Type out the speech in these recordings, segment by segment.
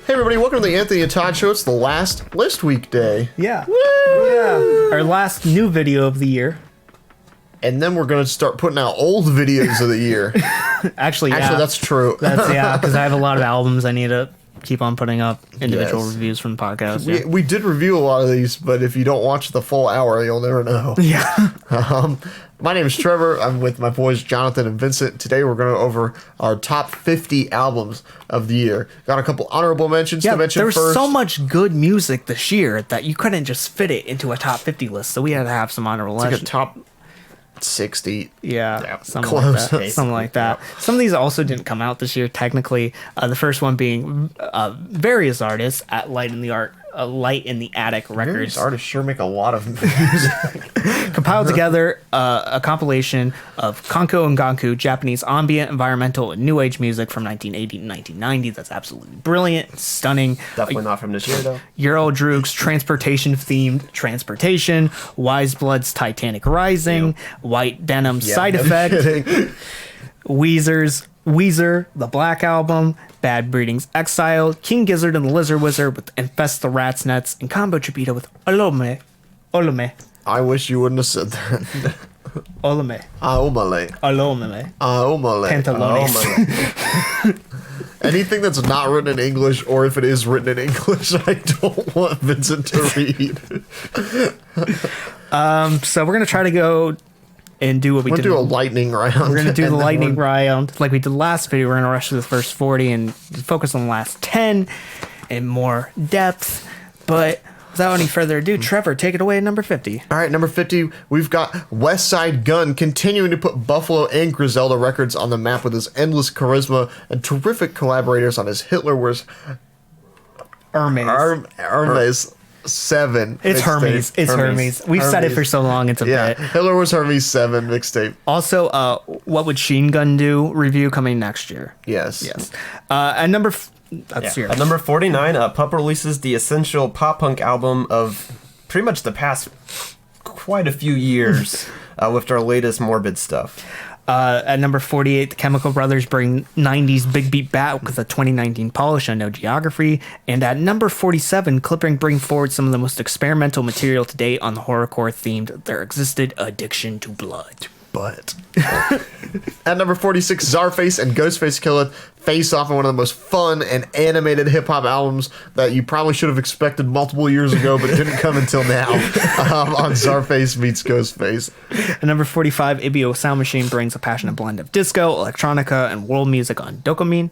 Hey everybody, welcome to the Anthony and Todd Show. It's the last list weekday. Yeah. Woo! Yeah. Our last new video of the year. And then we're going to start putting out old videos of the year. Actually, that's true. Because I have a lot of albums I need to keep on putting up individual reviews from the podcast. Yeah. We did review a lot of these, but if you don't watch the full hour, you'll never know. Yeah. My name is Trevor. I'm with my boys Jonathan and Vincent. Today we're going to go over our top 50 albums of the year. Got a couple honorable mentions to mention first. There's so much good music this year that you couldn't just fit it into a top 50 list, so we had to have some honorable mentions. Like a top 60. Yeah, something like that. Something like that. Some of these also didn't come out this year, technically. The first one being various artists at Light in the Attic Records. Various artists sure make a lot of music. Compiled together a compilation of Kankyo and Ongaku, Japanese ambient, environmental, and new age music from 1980 to 1990. That's absolutely brilliant, stunning. Definitely not from this year, though. Euro Droog's transportation-themed Transportation, Wise Blood's Titanic Rising, White Denim's Side Effect, Weezer, the Black Album, Bad Breeding's Exiled, King Gizzard and the Lizard Wizard with Infest the Rat's Nets, and Combo Chimbita with Ahomale. I wish you wouldn't have said that. Ahomale. Ahomale. Pantalones. Anything that's not written in English, or if it is written in English, I don't want Vincent to read. So we're going to try to go and do what we did. We're going to do a lightning round. We're going to do the lightning round like we did last video. We're going to rush through the first 40 and focus on the last 10 in more depth. But without any further ado, Trevor, take it away at number 50. All right, number 50, we've got West Side Gun continuing to put Buffalo and Griselda Records on the map with his endless charisma and terrific collaborators on his Hitler Wears Hermes 7. It's Hermes. It's Hermes. We've said it for so long, it's a bit. Hitler Wears Hermes 7 mixtape. Also, What Would Sheen Gun Do review coming next year. Yes. At number... At number 49, Pup releases the essential pop punk album of pretty much the past quite a few years with their latest Morbid stuff. At number 48, the Chemical Brothers bring 90s big beat back with a 2019 polish on No Geography. And at number 47, Clipping bring forward some of the most experimental material to date on the horrorcore themed There Existed Addiction to Blood. But at number 46, Czarface and Ghostface Killah face off in one of the most fun and animated hip-hop albums that you probably should have expected multiple years ago but didn't come until now on Czarface meets Ghostface. At number 45, Ibio Sound Machine brings a passionate blend of disco, electronica, and world music on Dopamine.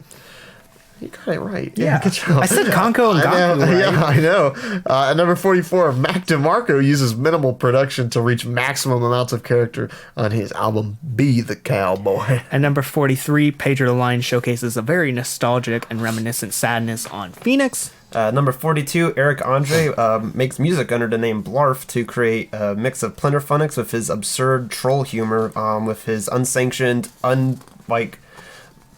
You got it right. Yeah. Good job. I said Kankyo and Ongaku, right? Yeah, I know. At number 44, Mac DeMarco uses minimal production to reach maximum amounts of character on his album Be the Cowboy. At number 43, Pedro the Lion showcases a very nostalgic and reminiscent sadness on Phoenix. Number 42, Eric Andre makes music under the name Blarf to create a mix of Plenterphonics with his absurd troll humor, with his unsanctioned,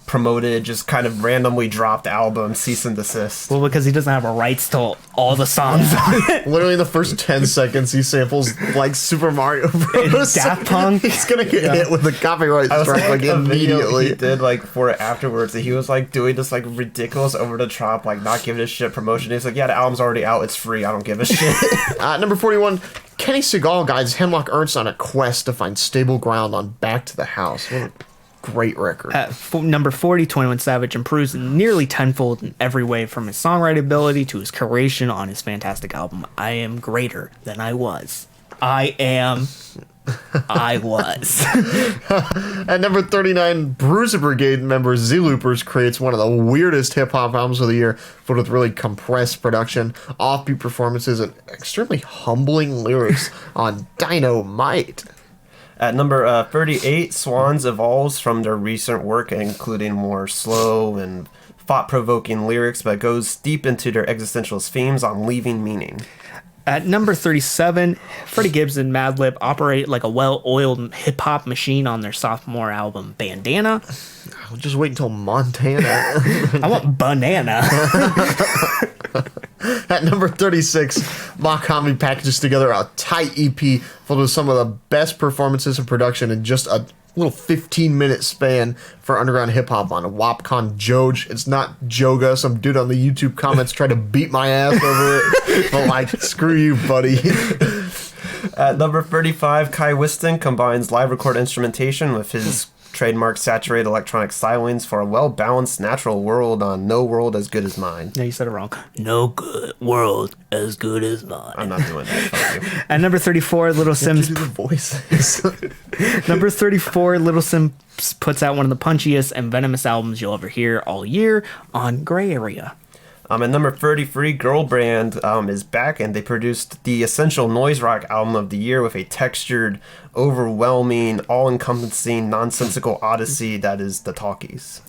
promoted, just kind of randomly dropped album, Cease and Desist. Well, because he doesn't have a rights to all the songs on it. Literally in the first 10 seconds, he samples like Super Mario Bros. Daft Punk. He's gonna get hit with the copyright strike immediately. He did for it afterwards. He was doing this ridiculous over the top, not giving a shit promotion. He's like, yeah, the album's already out. It's free. I don't give a shit. Number 41. Kenny Segal guides Hemlock Ernst on a quest to find stable ground on Back to the House. What a great record. At number 40, 21 Savage improves nearly tenfold in every way, from his songwriting ability to his curation on his fantastic album, I Am Greater Than I Was. I was. At number 39, Bruiser Brigade member Z-Loopers creates one of the weirdest hip-hop albums of the year, filled with really compressed production, offbeat performances, and extremely humbling lyrics on Dynamite. At number 38, Swans evolves from their recent work, including more slow and thought-provoking lyrics, but goes deep into their existential themes on leaving meaning. At number 37, Freddie Gibbs and Madlib operate like a well-oiled hip-hop machine on their sophomore album, Bandana. I'll just wait until Montana. I want banana. At number 36, Mach-Homie packages together a tight EP filled with some of the best performances and production in just a little 15-minute span for underground hip hop on WapCon Joj. It's not Joga. Some dude on the YouTube comments tried to beat my ass over it. But like, screw you, buddy. At number 35, Kai Whiston combines live record instrumentation with his trademark saturated electronic stylings for a well-balanced natural world on No World As Good As Mine. No, you said it wrong. No good world as good as mine. I'm not doing that. Fuck you. At number 34, Little Sims. Do the voices. Number 34, Little Sims puts out one of the punchiest and venomous albums you'll ever hear all year on Gray Area. At number 33, Girl Brand is back, and they produced the essential noise rock album of the year with a textured, overwhelming, all-encompassing, nonsensical odyssey that is The Talkies.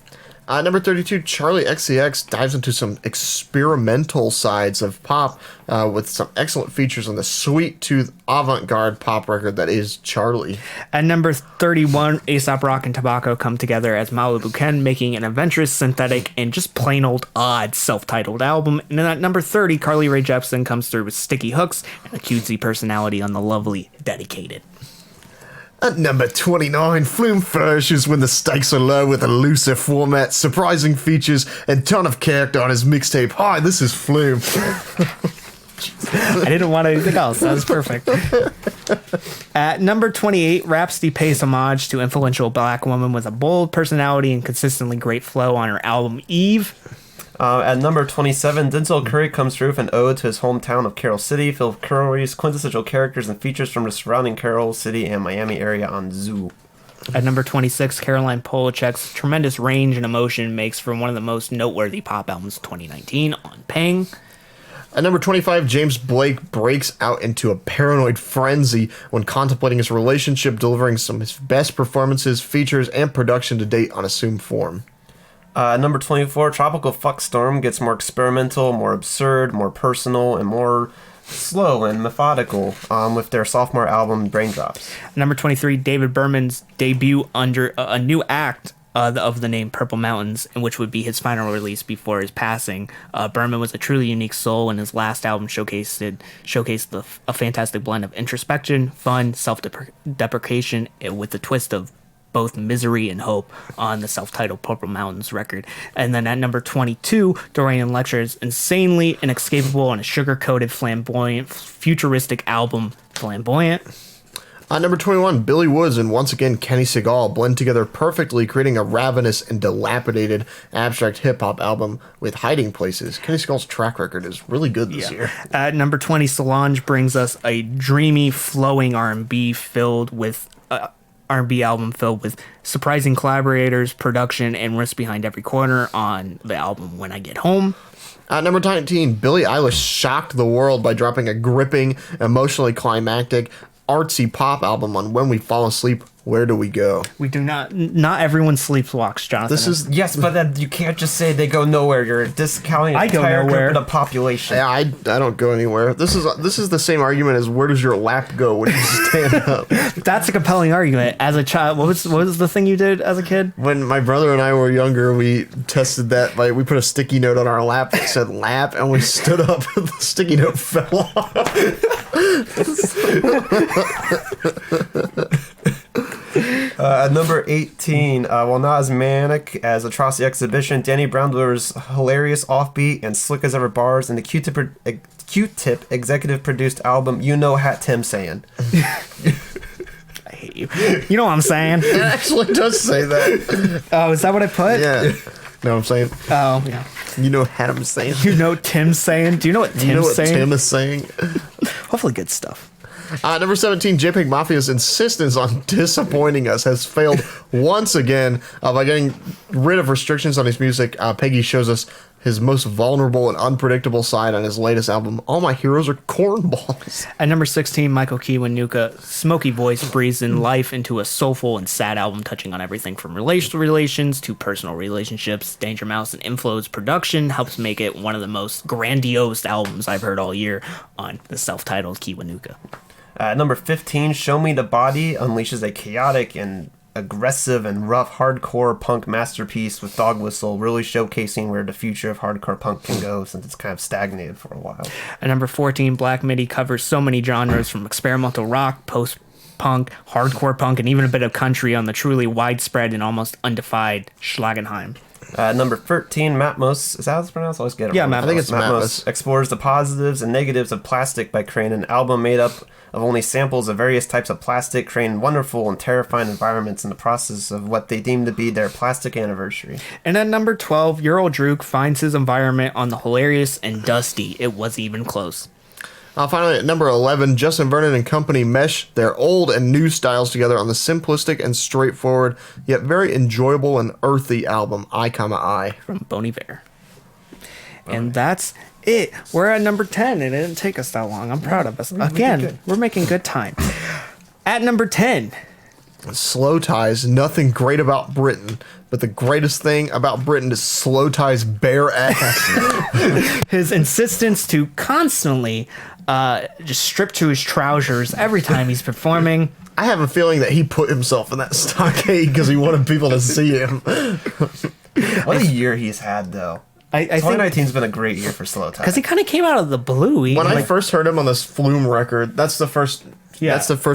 Number 32, Charlie XCX dives into some experimental sides of pop with some excellent features on the sweet tooth avant-garde pop record that is Charlie. At number 31, Aesop Rock and Tobacco come together as Malibu Ken, making an adventurous, synthetic, and just plain old odd self-titled album. And then at number 30, Carly Rae Jepsen comes through with sticky hooks and a cutesy personality on the lovely Dedicated. At number 29, Flume flourishes when the stakes are low with a looser format, surprising features, and ton of character on his mixtape. Hi, this is Flume. I didn't want anything else. That was perfect. At number 28, Rhapsody pays homage to influential black woman with a bold personality and consistently great flow on her album Eve. At number 27, Denzel Curry comes through with an ode to his hometown of Carroll City, filled with Curry's quintessential characters and features from the surrounding Carroll City and Miami area on Zoo. At number 26, Caroline Polachek's tremendous range and emotion makes for one of the most noteworthy pop albums of 2019 on Pang. At number 25, James Blake breaks out into a paranoid frenzy when contemplating his relationship, delivering some of his best performances, features, and production to date on Assumed Form. Number 24, Tropical Fuckstorm gets more experimental, more absurd, more personal, and more slow and methodical with their sophomore album, Braindrops. Number 23, David Berman's debut under a new act of the name Purple Mountains, in which would be his final release before his passing. Berman was a truly unique soul, and his last album showcased a fantastic blend of introspection, fun, self-deprecation, with a twist of both misery and hope on the self-titled Purple Mountains record. And then at number 22, Dorian Lecture's insanely inescapable and a sugar-coated, flamboyant, futuristic album, Flamboyant. Number 21, Billy Woods and once again Kenny Segal blend together perfectly, creating a ravenous and dilapidated abstract hip-hop album with Hiding Places. Kenny Segal's track record is really good this year. At number 20, Solange brings us a dreamy, flowing R&B album filled with surprising collaborators, production, and risks behind every corner on the album When I Get Home. At number 19, Billie Eilish shocked the world by dropping a gripping, emotionally climactic, artsy pop album on When We Fall Asleep, Where Do We Go? We do not everyone sleepwalks, Jonathan. This is... Yes, but then you can't just say they go nowhere. You're discounting the I go entire nowhere. group of the population. Yeah, I don't go anywhere. This is the same argument as where does your lap go when you stand up? That's a compelling argument. As a child, what was the thing you did as a kid? When my brother and I were younger, we tested that by we put a sticky note on our lap that said lap, and we stood up and the sticky note fell off. At number 18, while not as manic as Atrocity Exhibition, Danny Brown delivers hilarious, offbeat, and slick as ever bars in the Q-Tip executive-produced album You Know Hat Tim Sayin'. I hate you. You know what I'm saying? It actually does say that. Oh, is that what I put? Yeah. Know what I'm saying? Oh, yeah. You know what I'm saying? You know Tim's saying? Do you know what Tim's You know what saying? Tim is saying? Hopefully good stuff. Number 17, JPEG Mafia's insistence on disappointing us has failed once again by getting rid of restrictions on his music. Peggy shows us his most vulnerable and unpredictable side on his latest album, All My Heroes Are Cornballs. At number 16, Michael Kiwanuka, smoky voice breathes in life into a soulful and sad album touching on everything from relational relations to personal relationships. Danger Mouse and Inflow's production helps make it one of the most grandiose albums I've heard all year on the self-titled Kiwanuka. At number 15, Show Me the Body unleashes a chaotic and aggressive and rough hardcore punk masterpiece with Dog Whistle, really showcasing where the future of hardcore punk can go since it's kind of stagnated for a while. At number 14, Black Midi covers so many genres from experimental rock, punk, hardcore punk, and even a bit of country on the truly widespread and almost undefined Schlagenheim. Number 13, Matmos. Is that how it's pronounced? I always get it Yeah, wrong. Matmos. I think it's Matmos. Explores the positives and negatives of plastic by creating an album made up of only samples of various types of plastic, creating wonderful and terrifying environments in the process of what they deem to be their plastic anniversary. And at number 12, Ural Droog finds his environment on the hilarious and dusty. It was even close. Finally, at number 11, Justin Vernon and company mesh their old and new styles together on the simplistic and straightforward, yet very enjoyable and earthy album, I, From Bon Iver. And that's it. We're at number 10, and it didn't take us that long. I'm proud of us. Again, we're making good time. At number 10, Slow Ties, nothing great about Britain, but the greatest thing about Britain is Slow Ties' bare ass. his insistence to constantly just strip to his trousers every time he's performing. I have a feeling that he put himself in that stockade because he wanted people to see him. What a year he's had, though. I think 2019's been a great year for Slow Tie. because he kind of came out of the blue. When I first heard him on this Flume record, that's the first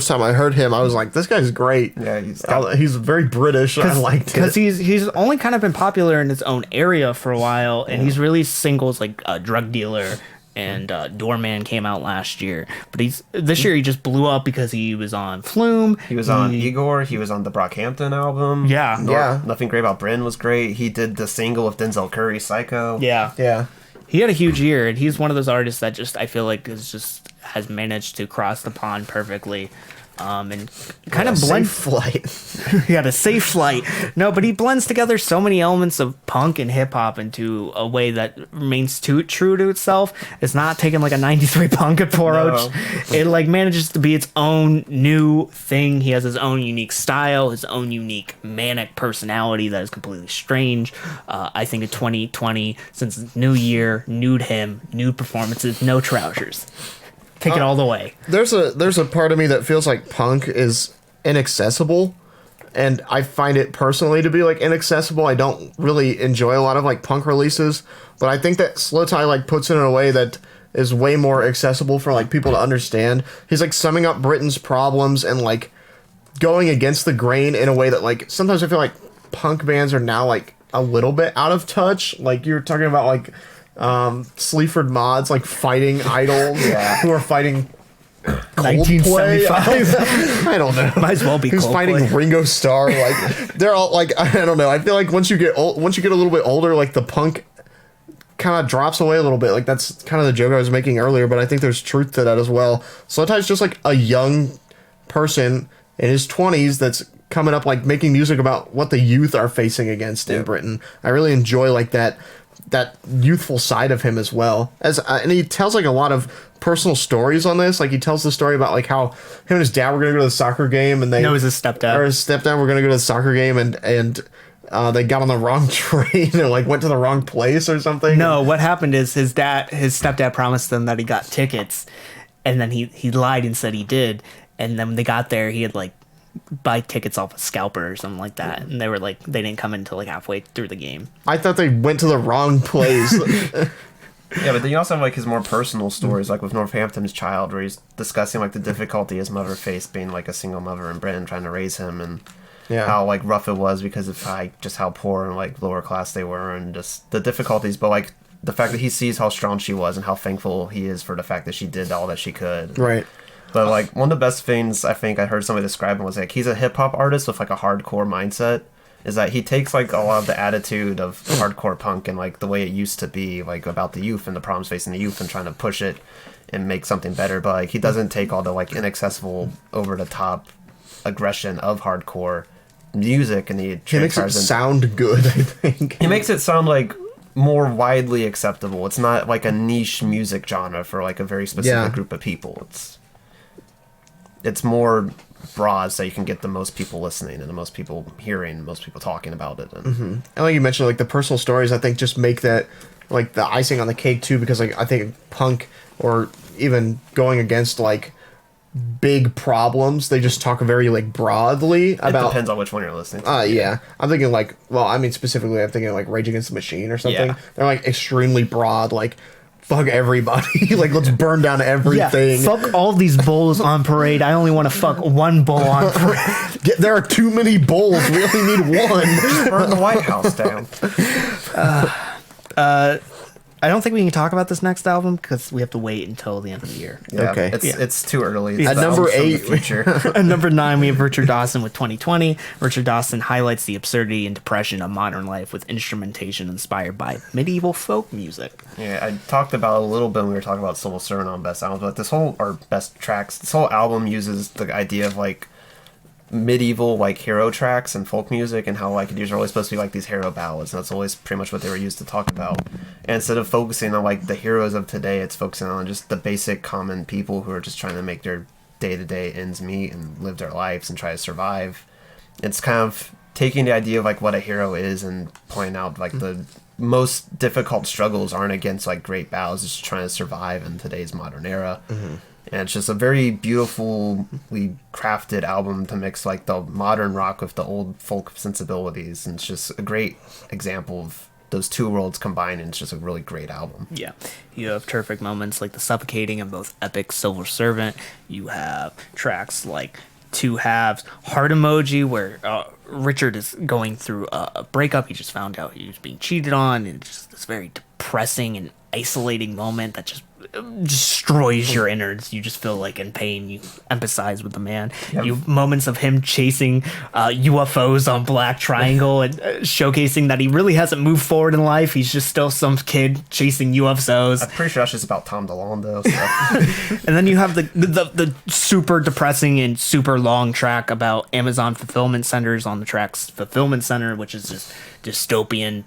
time I heard him. I was like, this guy's great. Yeah, he's very British. I liked it. because he's only kind of been popular in his own area for a while, and he's released singles like Drug Dealer and Doorman came out last year. But this year he just blew up because he was on Flume. He was on Igor. He was on the Brockhampton album. Yeah. Nothing Great About Britain was great. He did the single with Denzel Curry, Psycho. Yeah. He had a huge year, and he's one of those artists that just I feel like has managed to cross the pond perfectly, and kind of blend. Safe flight. He had a safe flight. No, but he blends together so many elements of punk and hip hop into a way that remains true to itself. It's not taking like a '93 punk approach. No. It like manages to be its own new thing. He has his own unique style, his own unique manic personality that is completely strange. I think in 2020, since it's new year, nude him, nude performances, no trousers. Take it all the way. There's a part of me that feels like punk is inaccessible, and I find it personally to be like inaccessible. I don't really enjoy a lot of like punk releases, but I think that Slow Tie like puts it in a way that is way more accessible for like people to understand. He's like summing up Britain's problems and like going against the grain in a way that like sometimes I feel like punk bands are now like a little bit out of touch. Like you're talking about like Sleaford Mods like fighting idols who are fighting 1975. I don't know. Might as well be who's Coldplay. fighting Ringo Starr. Like they're all like I don't know. I feel like once you get a little bit older, like the punk kind of drops away a little bit. Like that's kind of the joke I was making earlier, but I think there's truth to that as well. Sometimes just like a young person in his 20s that's coming up like making music about what the youth are facing against in Britain. I really enjoy like that youthful side of him as well. And he tells like a lot of personal stories on this. Like he tells the story about like how him and his dad were going to go to the soccer game, and No, it was his stepdad. Or his stepdad were going to go to the soccer game, and they got on the wrong train and like went to the wrong place or something. No, what happened is his stepdad promised them that he got tickets, and then he lied and said he did, and then when they got there, he had like buy tickets off a scalper or something like that, and they were like they didn't come in until like halfway through the game. I thought they went to the wrong place. Yeah, but then you also have like his more personal stories, like with Northampton's child, where he's discussing like the difficulty his mother faced being like a single mother in Britain trying to raise him, and how like rough it was because of just how poor and like lower class they were, and just the difficulties. But like the fact that he sees how strong she was and how thankful he is for the fact that she did all that she could. Right. But like one of the best things I think I heard somebody describe him was like he's a hip hop artist with like a hardcore mindset. Is that he takes like a lot of the attitude of hardcore punk and like the way it used to be, like about the youth and the problems facing the youth and trying to push it and make something better. But like he doesn't take all the like inaccessible, over the top aggression of hardcore music, and he makes it sound good. I think he makes it sound like more widely acceptable. It's not like a niche music genre for like a very specific group of people. It's more broad, so you can get the most people listening and the most people hearing, most people talking about it. And and like you mentioned, like the personal stories, I think just make that like the icing on the cake too, because like I think punk or even going against like big problems, they just talk very like broadly about. It depends on which one you're listening to. Yeah, I'm thinking like, well, I mean specifically, I'm thinking like Rage Against the Machine or something. Yeah. They're like extremely broad, like fuck everybody. Like, let's burn down everything. Fuck all these bulls on parade. I only want to fuck one bull on parade. There are too many bulls. We only need one. Burn the White House down. I don't think we can talk about this next album because we have to wait until the end of the year. Yeah, Okay. It's too early. At The number album's from the 8, future. At number 9, we have Richard Dawson with 2020. Richard Dawson highlights the absurdity and depression of modern life with instrumentation inspired by medieval folk music. Yeah, I talked about a little bit when we were talking about Civil Servant on Best Albums, but or Best Tracks, this whole album uses the idea of like medieval like hero tracks and folk music, and how like these are always supposed to be like these hero ballads, and that's always pretty much what they were used to talk about. And instead of focusing on like the heroes of today, it's focusing on just the basic common people who are just trying to make their day-to-day ends meet and live their lives and try to survive. It's kind of taking the idea of like what a hero is and pointing out like the most difficult struggles aren't against like great battles, it's just trying to survive in today's modern era. And it's just a very beautifully crafted album to mix like the modern rock with the old folk sensibilities, and it's just a great example of those two worlds combined, and it's just a really great album. Yeah. You have terrific moments like the suffocating of both epic Silver Servant. You have tracks like Two Halves, Heart Emoji, where Richard is going through a breakup. He just found out he was being cheated on, and it's just this very depressing and isolating moment that just destroys your innards. You just feel like in pain. You empathize with the man. Yep. You moments of him chasing UFOs on Black Triangle and showcasing that he really hasn't moved forward in life. He's just still some kid chasing UFOs. I'm pretty sure that's just about Tom DeLonge though. So. And then you have the super depressing and super long track about Amazon fulfillment centers on the track's Fulfillment Center, which is just dystopian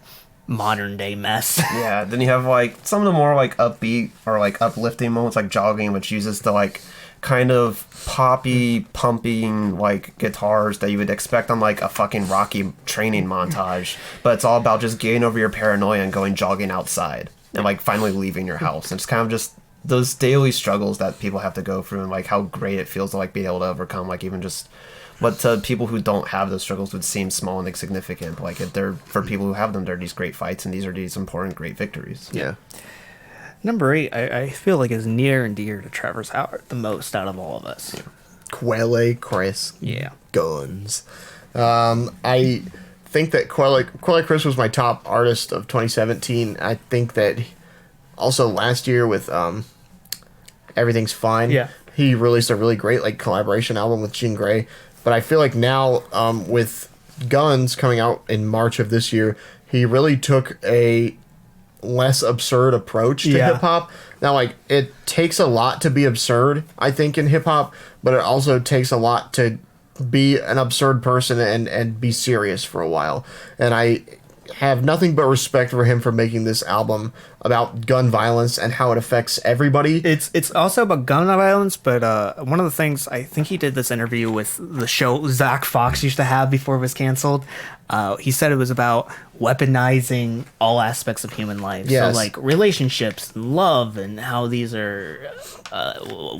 modern day mess. Yeah, then you have like some of the more like upbeat or like uplifting moments like Jogging, which uses the like kind of poppy pumping like guitars that you would expect on like a fucking Rocky training montage, but it's all about just getting over your paranoia and going jogging outside and like finally leaving your house. And it's kind of just those daily struggles that people have to go through, and like how great it feels to like be able to overcome like even just what to people who don't have those struggles would seem small and insignificant. But like they're for people who have them, they're these great fights, and these are these important great victories. Yeah. Number 8, I feel like is near and dear to Trevor's heart the most out of all of us. Quelle Chris. Yeah. Guns. I think that Quelle Chris was my top artist of 2017. I think that also last year with Everything's Fine. Yeah. He released a really great like collaboration album with Jean Grey. But I feel like now with Guns coming out in March of this year, he really took a less absurd approach to Yeah. hip hop. Now, like, it takes a lot to be absurd, I think, in hip hop, but it also takes a lot to be an absurd person and be serious for a while. And I have nothing but respect for him for making this album about gun violence and how it affects everybody. It's also about gun violence, but one of the things, I think he did this interview with the show Zach Fox used to have before it was canceled. He said it was about weaponizing all aspects of human life. Yes. So like relationships and love, and how these are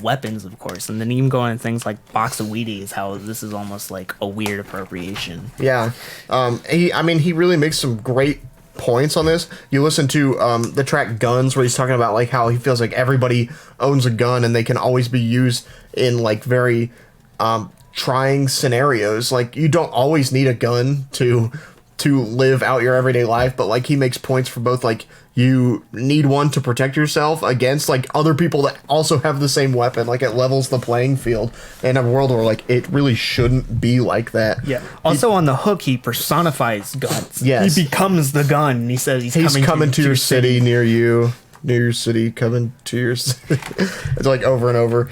weapons, of course. And then even going into things like Box of Wheaties, how this is almost like a weird appropriation. Yeah. He really makes some great points on this. You listen to the track Guns, where he's talking about like how he feels like everybody owns a gun and they can always be used in like very trying scenarios. Like, you don't always need a gun to live out your everyday life, but like he makes points for both, like you need one to protect yourself against like other people that also have the same weapon. Like, it levels the playing field in a world where like it really shouldn't be like that. Yeah. Also, on the hook, he personifies guns. Yes. He becomes the gun. And he says he's coming to your city near you. Near your city, coming to your city. It's like over and over.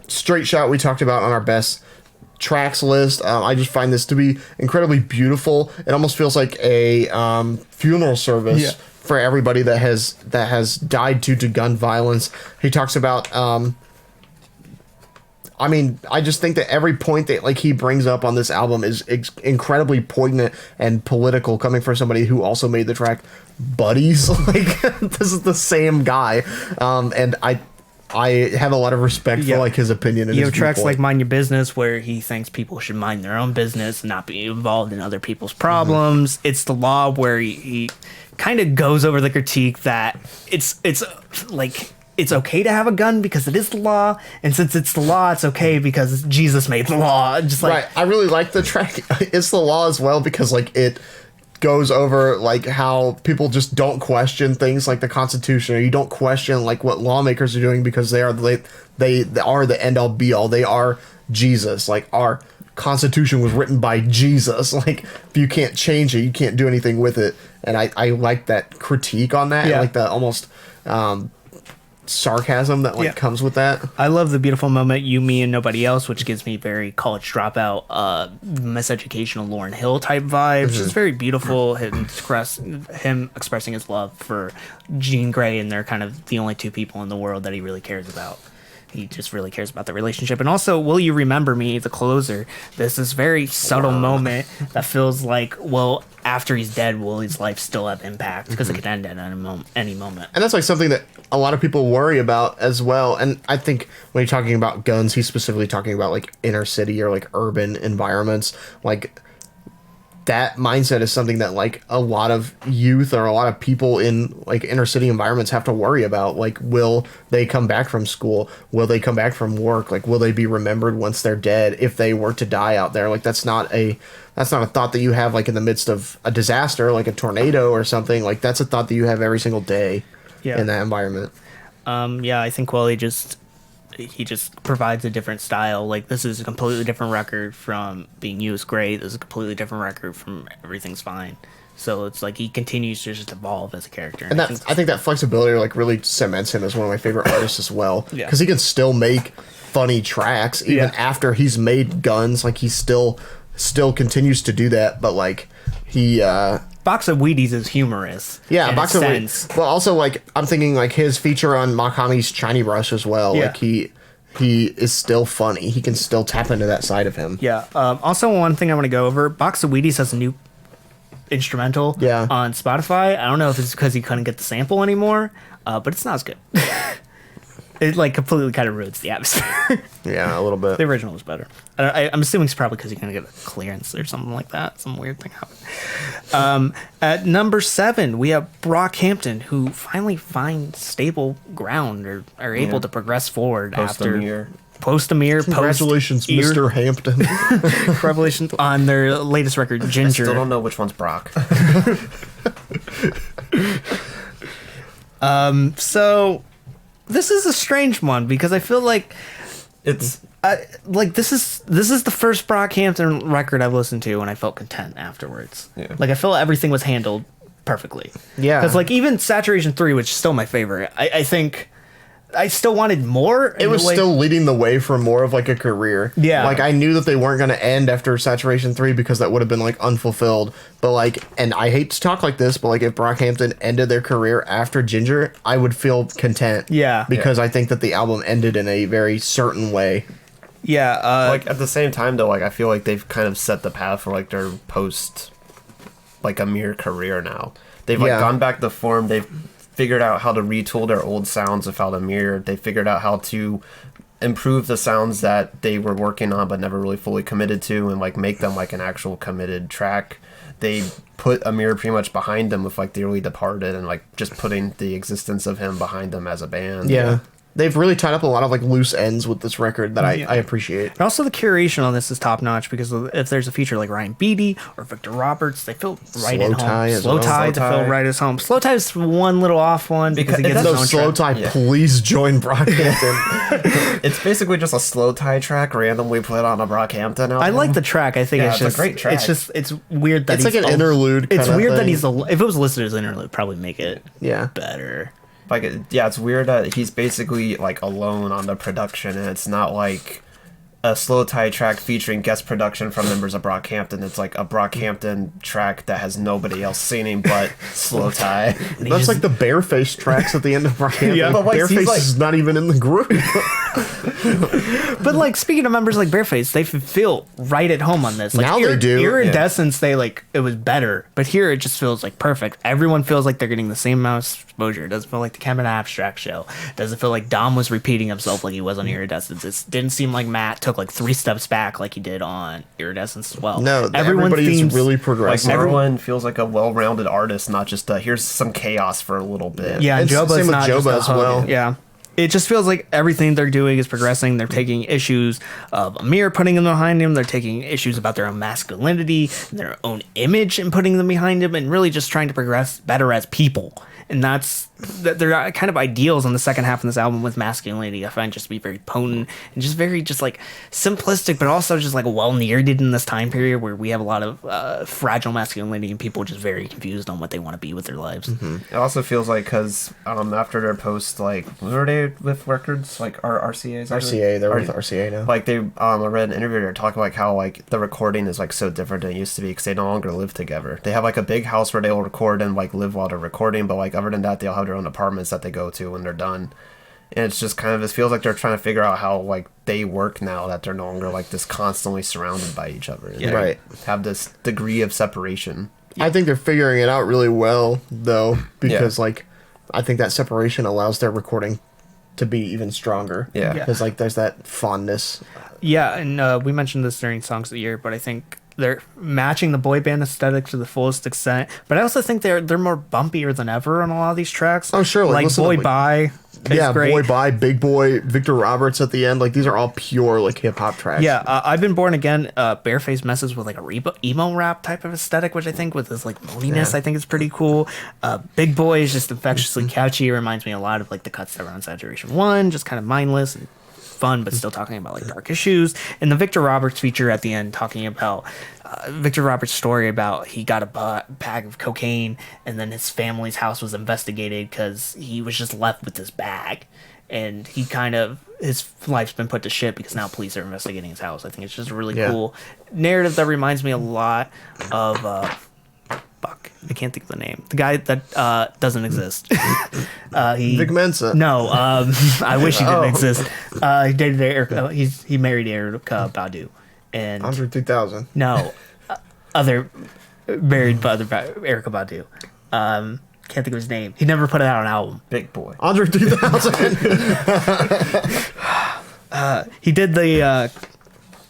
Straight Shot we talked about on our best tracks list. I just find this to be incredibly beautiful. It almost feels like a funeral service for everybody that has died due to gun violence. He talks about I just think that every point that like he brings up on this album is incredibly poignant and political, coming from somebody who also made the track Buddies. Like, this is the same guy, and I have a lot of respect for like his opinion and You his have tracks like viewpoint. Mind Your Business, where he thinks people should mind their own business and not be involved in other people's problems. It's The Law, where he kind of goes over the critique that it's like it's okay to have a gun because it is the law, and since it's the law, it's okay because Jesus made the law. Just like Right. I really like the track. It's The Law as well because like it goes over like how people just don't question things like the Constitution, or you don't question like what lawmakers are doing because they are the end all be all. They are Jesus. Like our Constitution was written by Jesus. Like if you can't change it, you can't do anything with it. And I like that critique on that. Yeah. I like the almost sarcasm that like comes with that. I love the beautiful moment, You, Me, and Nobody Else, which gives me very college dropout, miseducational Lauryn Hill type vibes. It's very beautiful. Him expressing his love for Jean Grey, and they're kind of the only two people in the world that he really cares about. He just really cares about the relationship. And also, Will You Remember Me, the closer, there's this very subtle moment that feels like, well, after he's dead, will his life still have impact? Because it could end at any moment. And that's like something that a lot of people worry about as well. And I think when you're talking about guns, he's specifically talking about like inner city or like urban environments. Like that mindset is something that like a lot of youth or a lot of people in like inner city environments have to worry about. Like, will they come back from school? Will they come back from work? Like, will they be remembered once they're dead if they were to die out there? Like, that's not a thought that you have like in the midst of a disaster, like a tornado or something. Like, that's a thought that you have every single day in that environment. I think Wally he just provides a different style. Like, this is a completely different record from Being You Is Great. This is a completely different record from Everything's Fine. So it's like he continues to just evolve as a character. And I think that flexibility like really cements him as one of my favorite artists as well. Because he can still make funny tracks even after he's made guns. Like he still continues to do that, but like he Box of Wheaties is humorous. Yeah, Box of Wheaties. Well, also like I'm thinking like his feature on Makami's Shiny Brush as well. Yeah. Like he is still funny. He can still tap into that side of him. Yeah. Also, one thing I want to go over: Box of Wheaties has a new instrumental on Spotify. I don't know if it's because he couldn't get the sample anymore, but it's not as good. It like completely kind of ruins the atmosphere. Yeah, a little bit. The original was better. I'm assuming it's probably because you're gonna get a clearance or something like that. Some weird thing happened. At number 7, we have Brockhampton, who finally find stable ground or are able to progress forward after post-Amir. Congratulations, Mr. Hampton. Revelations on their latest record, Ginger. I still don't know which one's Brock. So this is a strange one because I feel like it's like this is the first Brockhampton record I've listened to and I felt content afterwards. Yeah. Like I feel everything was handled perfectly. Yeah. Because like even Saturation 3, which is still my favorite, I think I still wanted more. It was still leading the way for more of like a career. Yeah. Like I knew that they weren't going to end after Saturation 3 because that would have been like unfulfilled. But like, and I hate to talk like this, but like if Brockhampton ended their career after Ginger, I would feel content. Yeah. Because I think that the album ended in a very certain way. Yeah. Like at the same time though, like I feel like they've kind of set the path for like their post like Amir career now. They've like gone back to form. They've figured out how to retool their old sounds without Amir. They figured out how to improve the sounds that they were working on but never really fully committed to and like make them like an actual committed track. They put Amir pretty much behind them with like Dearly Departed and like just putting the existence of him behind them as a band. Yeah. They've really tied up a lot of like loose ends with this record that I appreciate. And also the curation on this is top notch because if there's a feature like Ryan Beatty or Victor Roberts, they feel right at home. Slow Tie to feel right at home. Slow Tie is one little off one because he gets his own Slow Tie, please join Brockhampton. It's basically just a Slow Tie track randomly put on a Brockhampton album. I like the track. I think it's just a great track. It's weird that it's like an interlude. It's weird that he's if it was listed as an interlude, probably make it better. Like, yeah, it's weird that he's basically like alone on the production, and it's not like a slow tie track featuring guest production from members of Brockhampton. It's like a Brockhampton track that has nobody else singing but slow tie. That's like the Bareface tracks at the end of Brockhampton. Yeah, but like, Bareface he's like- is not even in the group. But like speaking of members like Bareface, they feel right at home on this. Like, Now they do. Iridescence, they like it was better, but here it just feels like perfect. Everyone feels like they're getting the same amount of exposure. It doesn't feel like the Kemen Abstract show. It doesn't feel like Dom was repeating himself like he was on Iridescence. It didn't seem like Matt took like 3 steps back like he did on Iridescence as well. No, Everyone's everybody themes- is really Like progressing. Merlin feels like a well-rounded artist, not just here's some chaos for a little bit. Yeah, and It's the Joba's same with not just Joba a as hug. well. Yeah. It just feels like everything they're doing is progressing. They're taking issues of Amir, putting them behind him. They're taking issues about their own masculinity, and their own image, and putting them behind him, and really just trying to progress better as people. And they're kind of ideals on the second half of this album with masculinity. I find just to be very potent and just very just like simplistic, but also just like well narrated in this time period where we have a lot of fragile masculinity and people just very confused on what they want to be with their lives. It also feels like because after their post, like, were they with records like RCA's? RCA, they're with RCA now. Like they, I read an interview there talking like how like the recording is like so different than it used to be because they no longer live together. They have like a big house where they will record and like live while they're recording, but like other than that, they'll have their own apartments that they go to when they're done. And it's just kind of, it feels like they're trying to figure out how like they work now that they're no longer like this constantly surrounded by each other. And Yeah. they Right. Have this degree of separation. I think they're figuring it out really well, though, because like I think that separation allows their recording to be even stronger. Yeah. Because like there's that fondness. Yeah, and we mentioned this during Songs of the Year, but I think they're matching the boy band aesthetic to the fullest extent. But I also think they're more bumpier than ever on a lot of these tracks. Oh, sure, like, like listen to, Boy like- Bye. Yeah, great. Boy Bye, Big Boy, Victor Roberts at the end. Like these are all pure like hip hop tracks. Yeah, I've Been Born Again. Bareface messes with like a emo rap type of aesthetic, which I think with this like moaniness, I think is pretty cool. Big Boy is just infectiously catchy. It reminds me a lot of like the cuts that were on Saturation 1, just kind of mindless and fun, but still talking about like dark issues. And the Victor Roberts feature at the end talking about Victor Roberts' story about he got a bag of cocaine and then his family's house was investigated because he was just left with this bag. And he kind of, his life's been put to shit because now police are investigating his house. I think it's just a really cool narrative that reminds me a lot of, fuck, I can't think of the name. The guy that doesn't exist. Vic Mensa. No, I wish he didn't exist. He dated Erica. He married Erica Badu, and Andre 3000. no, other married by Erica Badu. Can't think of his name. He never put out an album. Big Boy. Andre 3000. He did the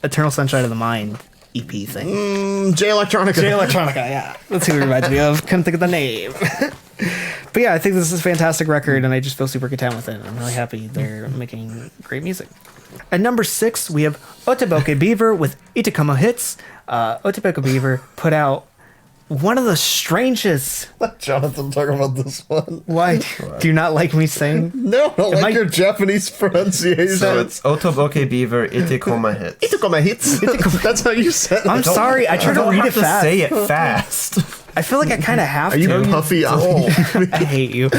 Eternal Sunshine of the Mind EP thing. J Electronica. J Electronica, yeah. That's who it reminds me of. Couldn't think of the name. But yeah, I think this is a fantastic record, and I just feel super content with it. I'm really happy they're making great music. At number 6, we have Oteboke Beaver with Itakama Hits. Oteboke Beaver put out one of the strangest... Let Jonathan talk about this one. Why? Do you not like me saying? No, I don't like I- your Japanese pronunciation. So it's Otoboke Beaver Itekoma Hits. Itakama hits. That's how you said it. I'm sorry, I try to don't read have it fast. say it fast. I feel like I kind of have Are you to. puffy? I hate you.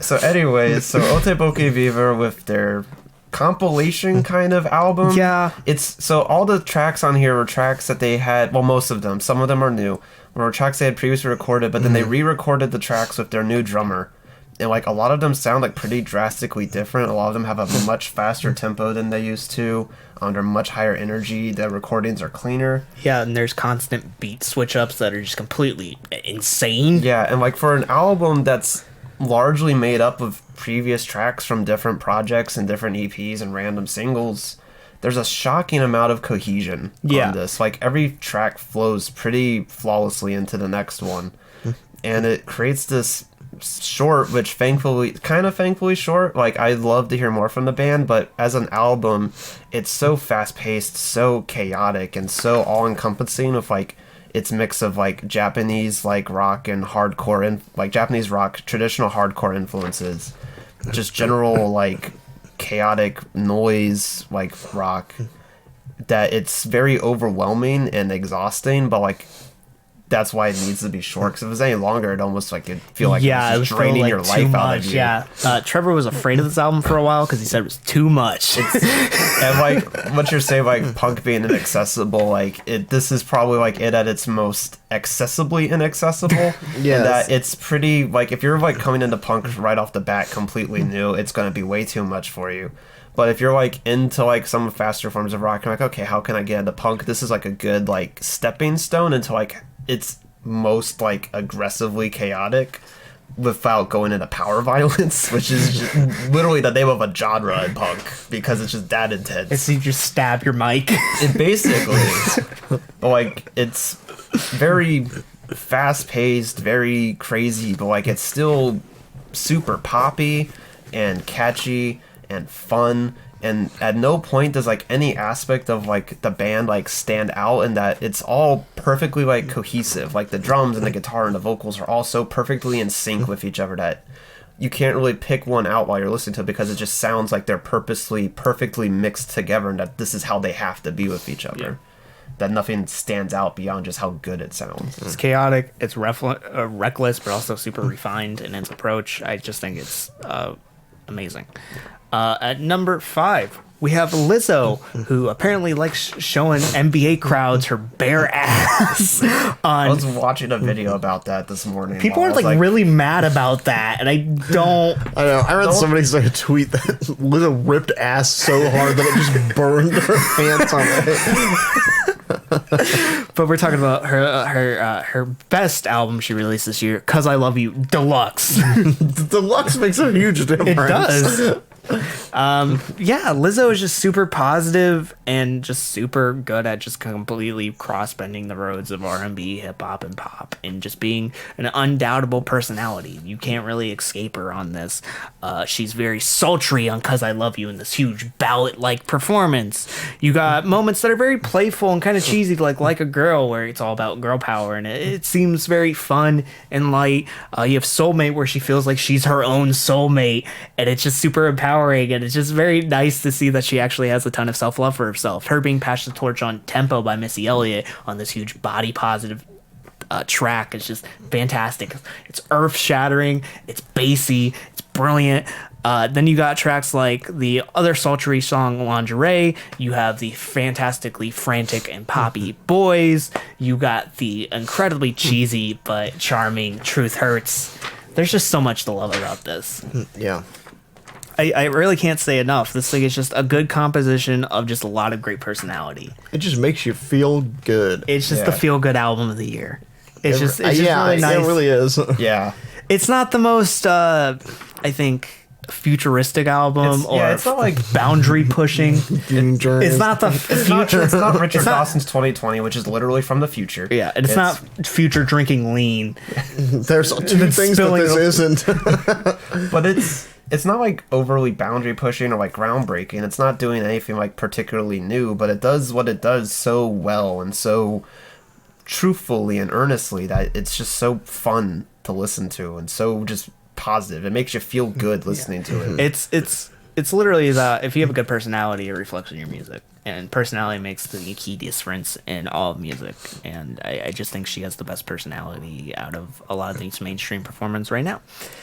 So anyways, so Oteboke Beaver with their compilation kind of album. Yeah. It's so all the tracks on here were tracks that they had, well, most of them, some of them are new, were tracks they had previously recorded, but then they re-recorded the tracks with their new drummer. And like a lot of them sound like pretty drastically different. A lot of them have a much faster tempo than they used to. They're much higher energy. The recordings are cleaner. Yeah, and there's constant beat switch ups that are just completely insane. Yeah, and like for an album that's largely made up of previous tracks from different projects and different EPs and random singles, there's a shocking amount of cohesion on this. Like every track flows pretty flawlessly into the next one. And it creates this short, which thankfully short. Like I'd love to hear more from the band, but as an album, it's so fast paced, so chaotic, and so all encompassing with like its mix of like Japanese like rock and hardcore and like Japanese rock, traditional hardcore influences, just general like chaotic noise like rock, that it's very overwhelming and exhausting, but like that's why it needs to be short. Because if it was any longer, it'd almost like it'd feel like it it was was draining like your too life out of much. you. Yeah, Trevor was afraid of this album for a while because he said it was too much. And like what you're saying, like punk being inaccessible, like this is probably like it at its most accessibly inaccessible. Yes. And that it's pretty like if you're like coming into punk right off the bat completely new, it's gonna be way too much for you. But if you're like into like some faster forms of rock, you're like, okay, how can I get into punk? This is like a good like stepping stone into like its most like aggressively chaotic without going into power violence, which is just literally the name of a genre in punk because it's just that intense. It's you just stab your mic. It basically, but like it's very fast paced, very crazy, but like it's still super poppy and catchy and fun, and at no point does like any aspect of like the band like stand out, and that it's all perfectly like cohesive. Like the drums and the guitar and the vocals are all so perfectly in sync with each other that you can't really pick one out while you're listening to it because it just sounds like they're purposely perfectly mixed together, and that this is how they have to be with each other. Yeah. That nothing stands out beyond just how good it sounds. It's chaotic, it's reckless, but also super refined in its approach. I just think it's amazing. At number 5, we have Lizzo, who apparently likes showing NBA crowds her bare ass. I was watching a video about that this morning. People are like really mad about that, and I don't. I know. I read somebody say a tweet that Lizzo ripped ass so hard that it just burned her pants on it. But we're talking about her best album she released this year, "Cause I Love You" Deluxe. Deluxe makes a huge difference. It does. Yeah, Lizzo is just super positive and just super good at just completely cross-bending the roads of R&B, hip-hop, and pop, and just being an undoubtable personality. You can't really escape her on this. She's very sultry on "Cause I Love You" in this huge ballad-like performance. You got moments that are very playful and kind of cheesy, like a Girl, where it's all about girl power, and it seems very fun and light. You have Soulmate, where she feels like she's her own soulmate, and it's just super empowering. And it's just very nice to see that she actually has a ton of self-love for herself. Her being Pass the Torch on Tempo by Missy Elliott on this huge body positive track is just fantastic. It's earth-shattering, it's bassy, it's brilliant. Then you got tracks like the other sultry song Lingerie. You have the fantastically frantic and poppy Boys. You got the incredibly cheesy but charming Truth Hurts. There's just so much to love about this. Yeah. I really can't say enough. This thing is just a good composition of just a lot of great personality. It just makes you feel good. It's just the feel-good album of the year. It's just really nice. It really is. Yeah. It's not the most, I think, futuristic album it's not like boundary pushing. It's not the future. It's not Richard Dawson's 2020, which is literally from the future. Yeah, and it's not future drinking lean. There's two things that this isn't. But it's not like overly boundary pushing or like groundbreaking. It's not doing anything like particularly new, but it does what it does so well and so truthfully and earnestly that it's just so fun to listen to and so just positive. It makes you feel good listening to it. It's literally that if you have a good personality, it reflects in your music. And personality makes the key difference in all of music. And I just think she has the best personality out of a lot of these mainstream performers right now.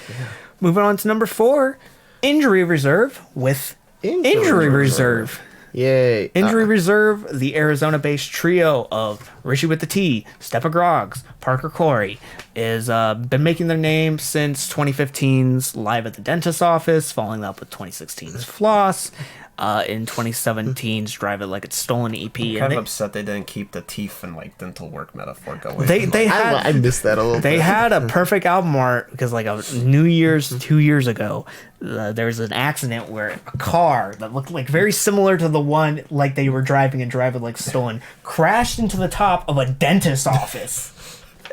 Yeah. Moving on to number 4, Injury Reserve with Injury Reserve. Yay. Injury Reserve, the Arizona-based trio of Richie with the T, Steppa Groggs, Parker Corey, is been making their name since 2015's Live at the Dentist's Office, following up with 2016's Floss, in 2017's Drive It Like It's Stolen EP. I'm kind of upset they didn't keep the teeth and like dental work metaphor going. I missed that a little bit. They had a perfect album art because like a New Year's 2 years ago, there was an accident where a car that looked like very similar to the one like they were driving in Drive It Like It's Stolen crashed into the top of a dentist's office.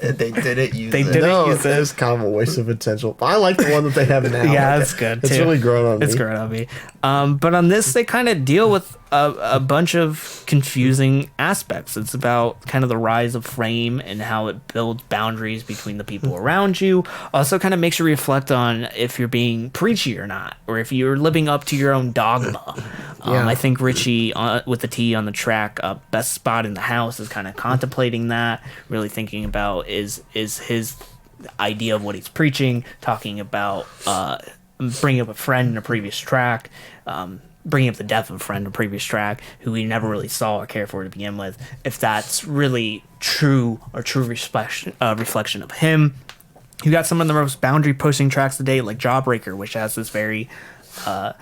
They didn't use They it. didn't use It's kind of a waste of potential. I like the one that they have now. Yeah, that's good. It's too. really grown on me. It's grown on me. But on this, they kind of deal with a bunch of confusing aspects. It's about kind of the rise of frame and how it builds boundaries between the people around you. Also kind of makes you reflect on if you're being preachy or not, or if you're living up to your own dogma. I think Richie, with the T on the track, Best Spot in the House, is kind of contemplating that, really thinking about is his idea of what he's preaching, talking about bringing up a friend in a previous track, bringing up the death of a friend in a previous track who we never really saw or cared for to begin with, if that's really true or true reflection of him. You got some of the most boundary pushing tracks today, like Jawbreaker, which has this very a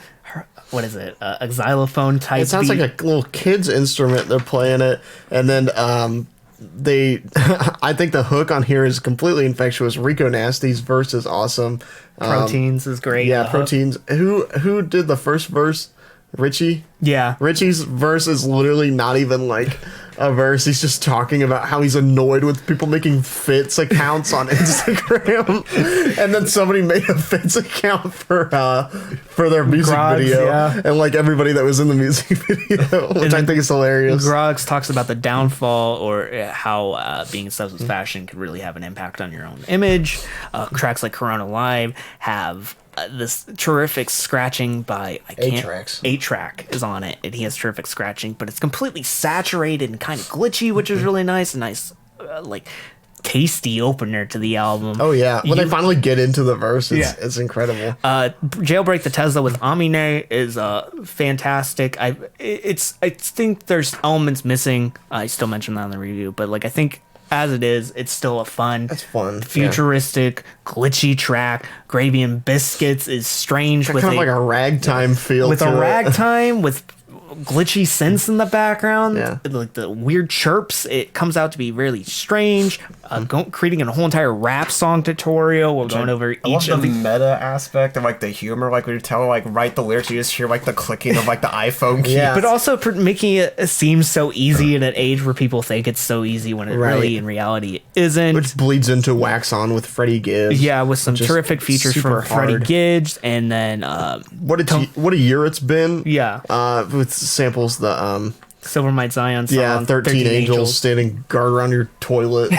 xylophone type. It sounds beat. like a little kid's instrument. They're playing it, and then I think the hook on here is completely infectious. Rico Nasty's verse is awesome. Proteins is great. Yeah, Proteins. Who did the first verse? Richie? Yeah. Richie's verse is literally not even like a verse. He's just talking about how he's annoyed with people making Fits accounts on Instagram. And then somebody made a Fits account for their music Groggs, video. yeah. And like everybody that was in the music video, which I think is hilarious. Groggs talks about the downfall or how being obsessed with fashion could really have an impact on your own image. Tracks like Corona Live have this terrific scratching by 8-Track is on it, and he has terrific scratching, but it's completely saturated and kind of glitchy, which is really nice. A nice like tasty opener to the album. Oh yeah, when they finally get into the verse, it's incredible. Jailbreak the Tesla with Ahomale is fantastic. I think there's elements missing. I still mentioned that in the review, but like I think as it is, it's still a fun, futuristic, glitchy track. Gravy and Biscuits is strange with kind of like a ragtime feel with to a it. ragtime with glitchy synths in the background, Yeah. like the weird chirps. It comes out to be really strange. Creating a whole entire rap song tutorial. We're going over I love each the of the meta aspect of like the humor, like when you tell like write the lyrics, you just hear like the clicking of like the iPhone key. Yeah. but also making it seem so easy in an age where people think it's so easy when it really in reality isn't. Which bleeds into Wax On with Freddie Gibbs. Yeah, with some Just terrific features super from Freddie hard. Gibbs, and then What a year it's been. Yeah. With samples the Silver Might Zion song, 13 Angels standing guard around your toilet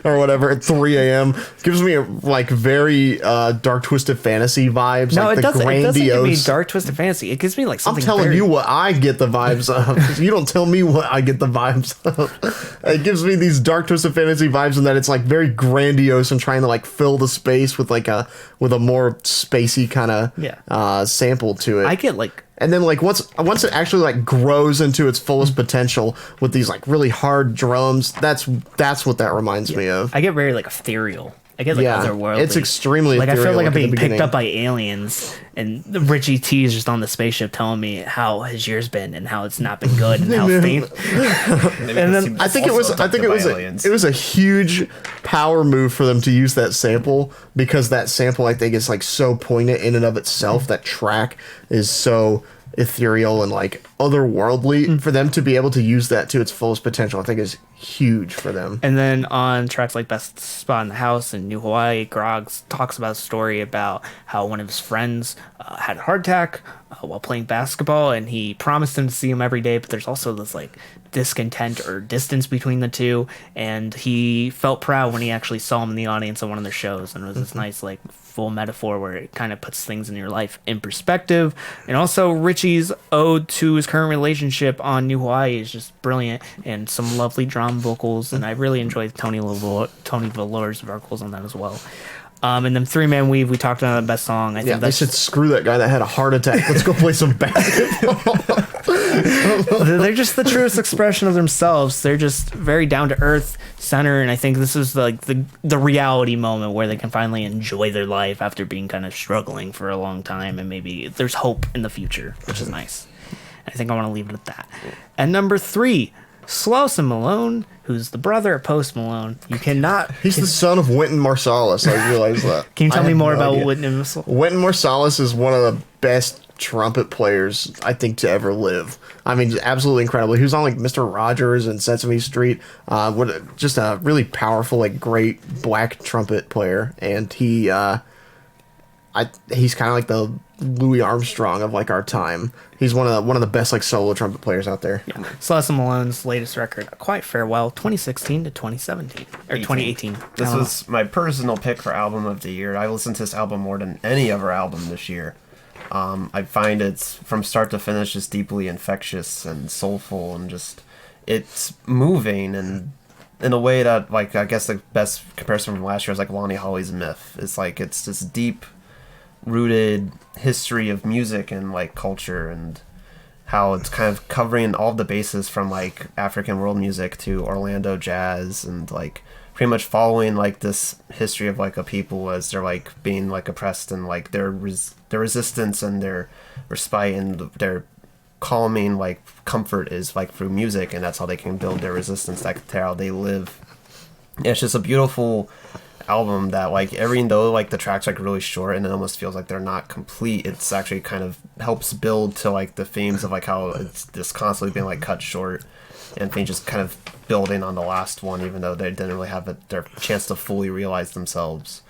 or whatever at 3 a.m. Gives me like very Dark Twisted Fantasy vibes. No, like it doesn't. It doesn't give me grandiose- Dark Twisted Fantasy. It gives me like I'm something. telling you what I get the vibes of. You don't tell me what I get the vibes of. It gives me these Dark Twisted Fantasy vibes in that it's like very grandiose and trying to like fill the space with like a more spacey kind of sample to it. I get like. And then like once it actually like grows into its fullest potential with these like really hard drums, that's what that reminds me of. I get very like ethereal. I get like otherworldly. It's extremely like I feel ethereal like I'm at the being picked beginning. up by aliens, and Richie T is just on the spaceship telling me how his year's been and how it's not been good and how fame. And then I think it was a huge power move for them to use that sample, because that sample I think is like so poignant in and of itself. That track is so ethereal and like otherworldly. For them to be able to use that to its fullest potential, I think is huge for them. And then on tracks like Best Spot in the House and New Hawaii, Groggs talks about a story about how one of his friends had a heart attack while playing basketball, and he promised him to see him every day, but there's also this like discontent or distance between the two, and he felt proud when he actually saw him in the audience at one of their shows, and it was this nice like full metaphor where it kind of puts things in your life in perspective. And also Richie's ode to his current relationship on New Hawaii is just brilliant, and some lovely drum vocals, and I really enjoyed Tony Velour's vocals on that as well. And then Three Man Weave, we talked about the best song. I think They should screw that guy that had a heart attack. Let's go play some basketball. they're just the truest expression of themselves. They're just very down to earth, center, and I think this is like the reality moment where they can finally enjoy their life after being kind of struggling for a long time, and maybe there's hope in the future, which is nice. I think I want to leave it at that. And number 3, Slauson Malone, who's the brother of Post Malone. You cannot. He's the son of Wynton Marsalis. I realize that. Can you tell I me had more no about idea. Wynton Marsalis? Wynton Marsalis is one of the best trumpet players I think to ever live. I mean, just absolutely incredible. He was on like Mr. Rogers and Sesame Street. Just a really powerful, like great black trumpet player, and he's kind of like Louis Armstrong of like our time. He's one of the best like solo trumpet players out there. Yeah. Celeste Malone's latest record, A Quiet Farewell, 2016 to 2017 or 2018. This was my personal pick for album of the year. I listened to this album more than any other album this year. I find it's from start to finish just deeply infectious and soulful, and just it's moving, and in a way that, like, I guess the best comparison from last year is like Lonnie Holly's Myth. It's like it's this deep rooted history of music and like culture, and how it's kind of covering all the bases from like African world music to Orlando jazz, and like pretty much following like this history of like a people as they're like being like oppressed, and like their resistance and their respite and their calming like comfort is like through music, and that's how they can build their resistance, that's how they live. It's just a beautiful album that, like, even though like the tracks like really short and it almost feels like they're not complete, it's actually kind of helps build to like the themes of like how it's just constantly being like cut short, and things just kind of building on the last one, even though they didn't really have their chance to fully realize themselves.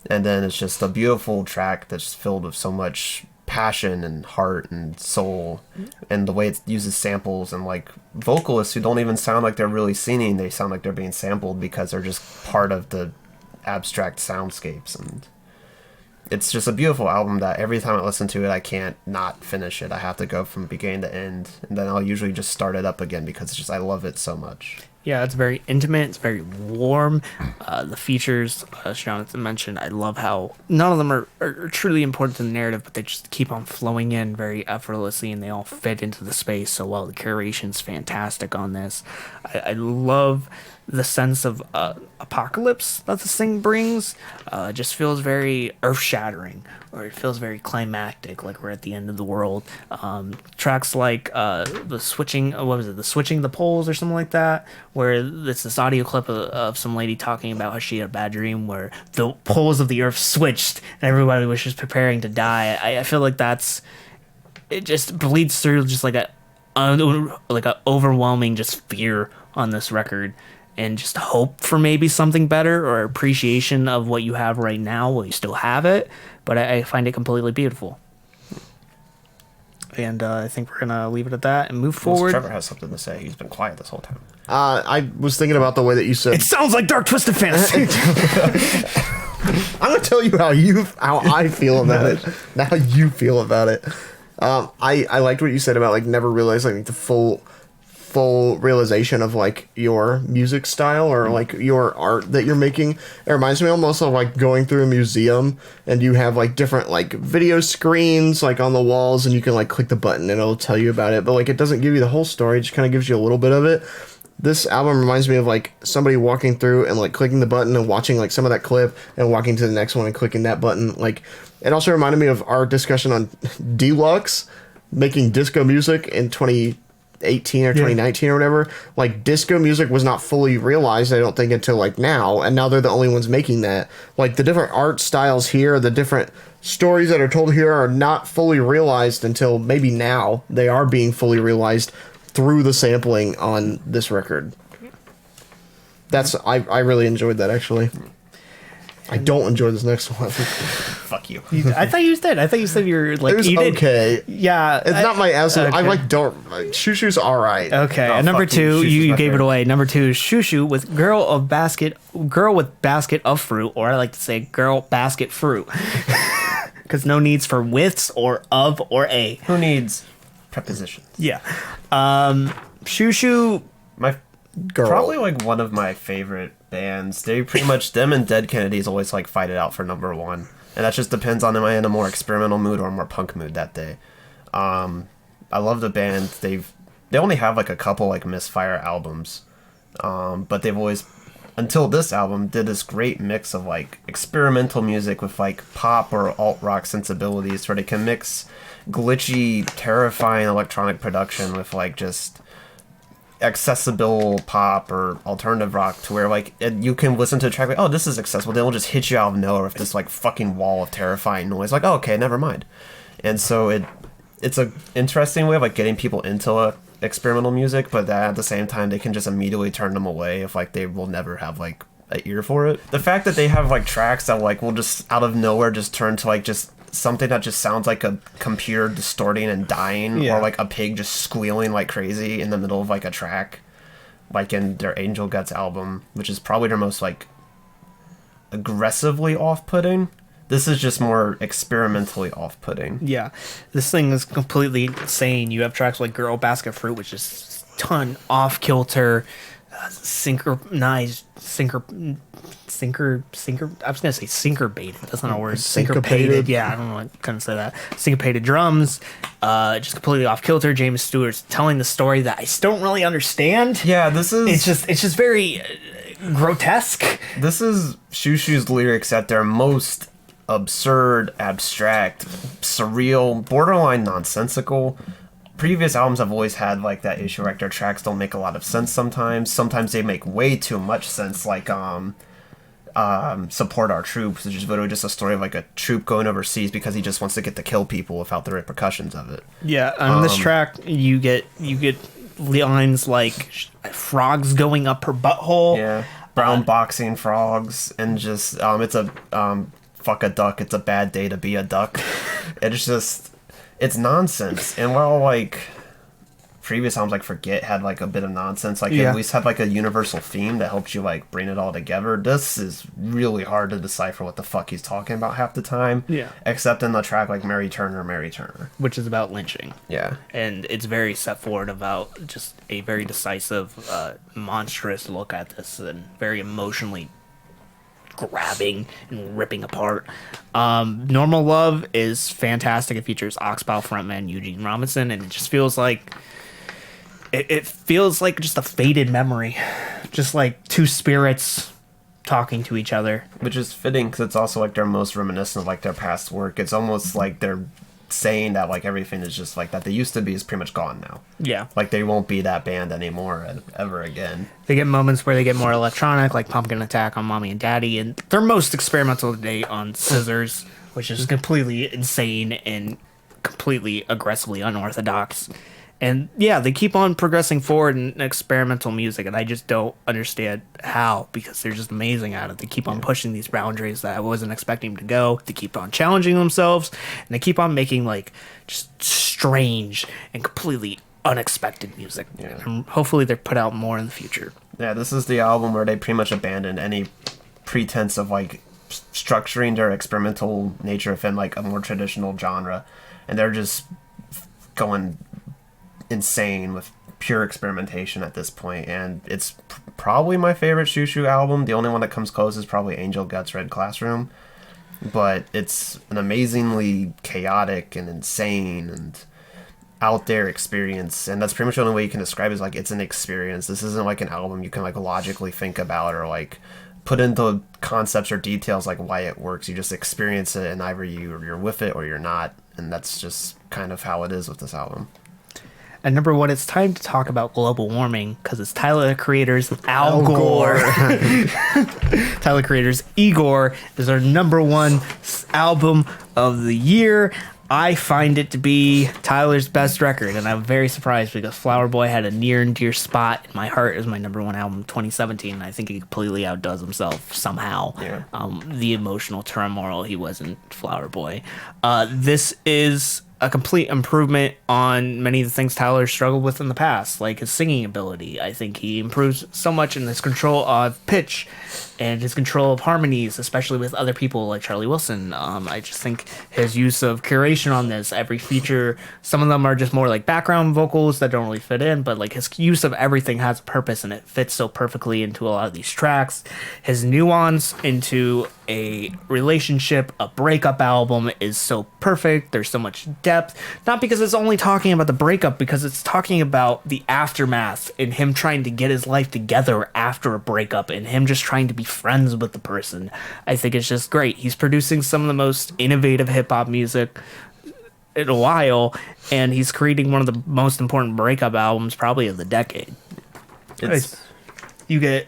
And then it's just a beautiful track that's filled with so much passion and heart and soul, and the way it uses samples and like vocalists who don't even sound like they're really singing, they sound like they're being sampled because they're just part of the abstract soundscapes. And it's just a beautiful album that every time I listen to it, I can't not finish it. I have to go from beginning to end, and then I'll usually just start it up again because it's just, I love it so much. Yeah, it's very intimate. It's very warm. The features, as Jonathan mentioned, I love how none of them are truly important to the narrative, but they just keep on flowing in very effortlessly, and they all fit into the space so well. The curation's fantastic on this. I love the sense of apocalypse that this thing brings. It just feels very earth-shattering, or it feels very climactic, like we're at the end of the world. Tracks like the switching, what was it, the switching the poles or something like that, where it's this audio clip of some lady talking about how she had a bad dream where the poles of the earth switched and everybody was just preparing to die. I feel like it just bleeds through just like a overwhelming just fear on this record, and just hope for maybe something better, or appreciation of what you have right now while you still have it. But I find it completely beautiful. And I think we're going to leave it at that and move forward. Trevor has something to say. He's been quiet this whole time. I was thinking about the way that you said... It sounds like Dark Twisted Fantasy! I'm going to tell you how I feel about it. Now how you feel about it. I liked what you said about like never realizing like, the full realization of like your music style or like your art that you're making. It reminds me almost of like going through a museum and you have like different like video screens like on the walls, and you can like click the button and it'll tell you about it, but like it doesn't give you the whole story, it just kind of gives you a little bit of it. This album reminds me of like somebody walking through and like clicking the button and watching like some of that clip and walking to the next one and clicking that button. Like it also reminded me of our discussion on Deluxe making disco music in 2018 or 2019 or whatever. Like disco music was not fully realized, I don't think, until like now, and now they're the only ones making that. Like the different art styles here, the different stories that are told here are not fully realized until maybe now they are being fully realized through the sampling on this record. That's I really enjoyed that actually. I don't enjoy this next one. Fuck you. I thought you said. I thought you said you're like. It was okay. Yeah, it's not my absolute. Okay. I like don't. Shoo Shoo's all right. Okay, Oh, and number fuck you. two, Shoo-Shoo's you my gave it favorite. away. Number two is Shoo Shoo with Girl with Basket of Fruit, or I like to say Girl Basket Fruit, because no needs for withs or of or a. Who needs prepositions? Yeah, Shoo Shoo. My Girl. Probably like one of my favorite bands. They pretty much, them and Dead Kennedys always like fight it out for number one, and that just depends on am I in a more experimental mood or a more punk mood that day. I love the band. They only have like a couple like misfire albums, but they've always, until this album, did this great mix of like experimental music with like pop or alt rock sensibilities, where they can mix glitchy, terrifying electronic production with like just accessible pop or alternative rock, to where like you can listen to a track like, oh, this is accessible, then it'll just hit you out of nowhere with this like fucking wall of terrifying noise, like, oh, okay, never mind. And so it's a interesting way of like getting people into experimental music, but that at the same time they can just immediately turn them away if like they will never have like an ear for it. The fact that they have like tracks that like will just out of nowhere just turn to like just something that just sounds like a computer distorting and dying, Yeah. or like a pig just squealing like crazy in the middle of like a track, like in their Angel Guts album, which is probably their most like aggressively off-putting. This is just more experimentally off-putting. Yeah, this thing is completely insane. You have tracks like "Girl Basket Fruit," which is ton off kilter, synchronized, I was gonna say syncopated. That's not a word. Syncopated. Yeah, I don't know. I couldn't say that. Syncopated drums, just completely off kilter. James Stewart's telling the story that I still don't really understand. Yeah, this is... It's just very grotesque. This is Shushu's lyrics at their most absurd, abstract, surreal, borderline nonsensical. Previous albums have always had like that issue where like, their tracks don't make a lot of sense sometimes. Sometimes they make way too much sense, like Support Our Troops, which is literally just a story of like a troop going overseas because he just wants to get to kill people without the repercussions of it. Yeah, on this track you get lines like frogs going up her butthole. Yeah, brown boxing frogs, and just it's a fuck a duck. It's a bad day to be a duck. It's just, it's nonsense. And while like previous albums like Forget had like a bit of nonsense, like it at least had like a universal theme that helps you like bring it all together. This is really hard to decipher what the fuck he's talking about half the time. Yeah. Except in the track like Mary Turner, Which is about lynching. Yeah. And it's very set forward about just a very decisive, monstrous look at this, and very emotionally grabbing and ripping apart. Normal Love is fantastic. It features Oxbow frontman Eugene Robinson, and it just feels like it feels like just a faded memory, just like two spirits talking to each other, which is fitting because it's also like they're most reminiscent of like their past work. It's almost like they're saying that like everything is just like that they used to be is pretty much gone now. Yeah, like they won't be that band anymore ever again. They get moments where they get more electronic, like Pumpkin Attack on Mommy and Daddy, and they're most experimental to date on Scissors, which is completely insane and completely aggressively unorthodox. And yeah, they keep on progressing forward in experimental music, and I just don't understand how, because they're just amazing at it. They keep on pushing these boundaries that I wasn't expecting to go. They keep on challenging themselves, and they keep on making like just strange and completely unexpected music. Yeah. And hopefully they're put out more in the future. Yeah, this is the album where they pretty much abandoned any pretense of like structuring their experimental nature within like a more traditional genre, and they're just going insane with pure experimentation at this point. And it's probably my favorite Shushu album. The only one that comes close is probably Angel Guts Red Classroom, but it's an amazingly chaotic and insane and out there experience, and that's pretty much the only way you can describe it, is like it's an experience. This isn't like an album you can like logically think about or like put into concepts or details like why it works. You just experience it, and either you're with it or you're not, and that's just kind of how it is with this album. And number one, it's time to talk about global warming, because it's Tyler the Creator's Al Gore. Tyler the Creator's Igor is our number one album of the year. I find it to be Tyler's best record, and I'm very surprised because Flower Boy had a near and dear spot in my heart as my number one album 2017, and I think he completely outdoes himself somehow. Yeah. The emotional turmoil he was in Flower Boy. This is a complete improvement on many of the things Tyler struggled with in the past, like his singing ability. I think he improves so much in his control of pitch and his control of harmonies, especially with other people like Charlie Wilson. I just think his use of curation on this, every feature, some of them are just more like background vocals that don't really fit in, but like his use of everything has a purpose, and it fits so perfectly into a lot of these tracks. His nuance into a relationship, a breakup album is so perfect. There's so much depth, not because it's only talking about the breakup, because it's talking about the aftermath and him trying to get his life together after a breakup and him just trying to be friends with the person. I think it's just great. He's producing some of the most innovative hip-hop music in a while, and he's creating one of the most important breakup albums probably of the decade. It's You get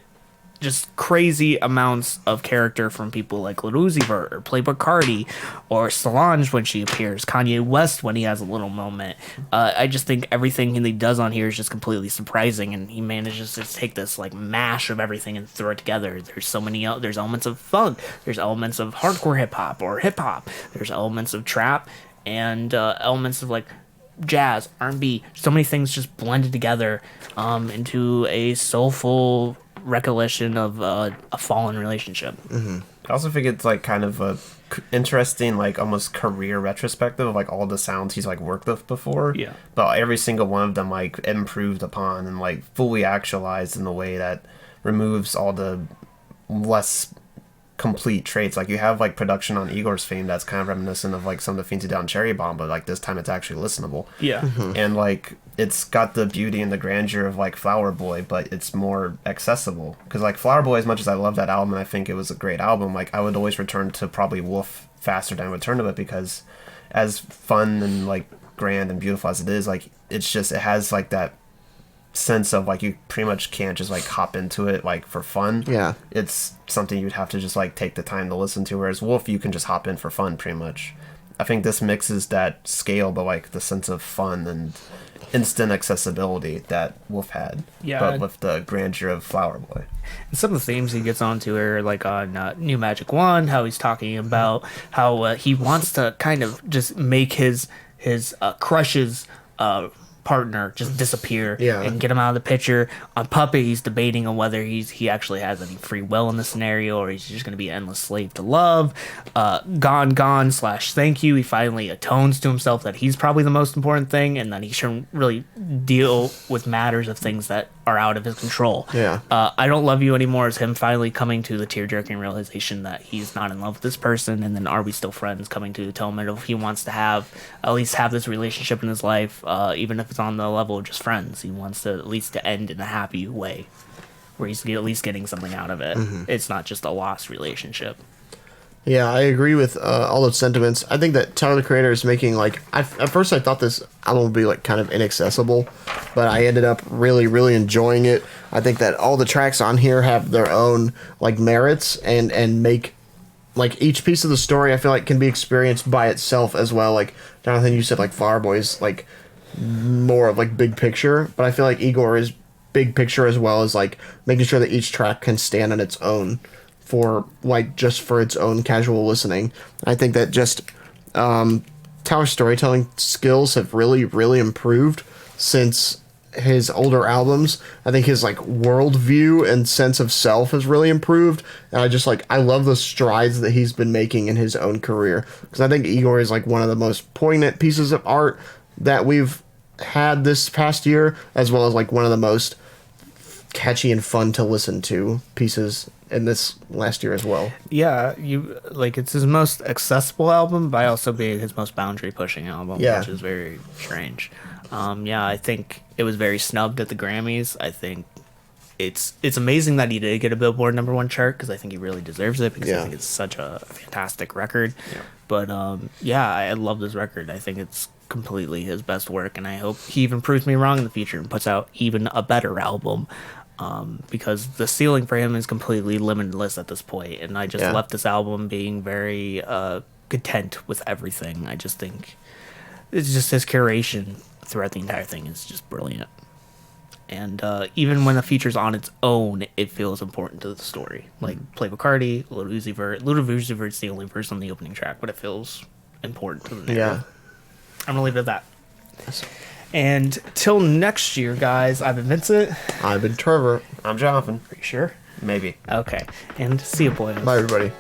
just crazy amounts of character from people like Lil Uzi Vert or Playboi Carti or Solange when she appears, Kanye West when he has a little moment. I just think everything he does on here is just completely surprising, and he manages to take this like mash of everything and throw it together. There's so many there's elements of funk, there's elements of hardcore hip hop or hip hop, there's elements of trap, and elements of like jazz, R&B, so many things just blended together into a soulful recollection of a fallen relationship. I also think it's like kind of a interesting, like almost career retrospective of like all the sounds he's like worked with before. Yeah. But every single one of them like improved upon and like fully actualized in the way that removes all the less complete traits. Like you have like production on Igor's Fame that's kind of reminiscent of like some of the things he did on Cherry Bomb, but like this time it's actually listenable. Yeah. And like it's got the beauty and the grandeur of like Flower Boy, but it's more accessible. Because like Flower Boy, as much as I love that album and I think it was a great album, like I would always return to probably Wolf faster than I would return to it, because as fun and like grand and beautiful as it is, like it's just, it has like that sense of like you pretty much can't just like hop into it like for fun. Yeah. It's something you'd have to just like take the time to listen to, whereas Wolf you can just hop in for fun pretty much. I think this mixes that scale but like the sense of fun and instant accessibility that Wolf had, Yeah. but with the grandeur of Flower Boy. And some of the themes he gets onto are like on New Magic 1, how he's talking about how he wants to kind of just make his crush's partner just disappear and get him out of the picture. On Puppet, he's debating on whether he actually has any free will in the scenario, or he's just going to be an endless slave to love. Gone / Thank You, he finally atones to himself that he's probably the most important thing, and that he shouldn't really deal with matters of things that are out of his control. I Don't Love You Anymore is him finally coming to the tear-jerking realization that he's not in love with this person, and then Are We Still Friends coming to the atonement of he wants to at least have this relationship in his life, even if it's on the level of just friends. He wants to at least to end in a happy way, where he's at least getting something out of it. It's not just a lost relationship. Yeah, I agree with all those sentiments. I think that Tyler the Creator is making like at first I thought this album would be like kind of inaccessible, but I ended up really, really enjoying it. I think that all the tracks on here have their own like merits and make like each piece of the story I feel like can be experienced by itself as well. Like Jonathan, you said like Flower Boy is like more of like big picture, but I feel like Igor is big picture as well as like making sure that each track can stand on its own for like just for its own casual listening. I think that just Tyler's storytelling skills have really, really improved since his older albums. I think his like worldview and sense of self has really improved, and I love the strides that he's been making in his own career, because I think Igor is like one of the most poignant pieces of art that we've had this past year, as well as like one of the most catchy and fun to listen to pieces in this last year as well. Yeah, it's his most accessible album, but also being his most boundary pushing album, which is very strange. I think it was very snubbed at the Grammys. I think it's amazing that he did get a Billboard #1 chart, because I think he really deserves it, because I think it's such a fantastic record. But I love this record. I think it's completely his best work, and I hope he even proves me wrong in the future and puts out even a better album, because the ceiling for him is completely limitless at this point, and I just left this album being very content with everything. I just think it's just his curation throughout the entire thing is just brilliant. And even when the feature's on its own, it feels important to the story. Like Playboi Carti, Lil Uzi Vert. Lil Uzi Vert's the only verse on the opening track, but it feels important to the narrative. I'm gonna leave it at that. And till next year, guys, I've been Vincent. I've been Trevor. I'm Jonathan. Are you sure? Maybe. Okay. And see you, boys. Bye, everybody.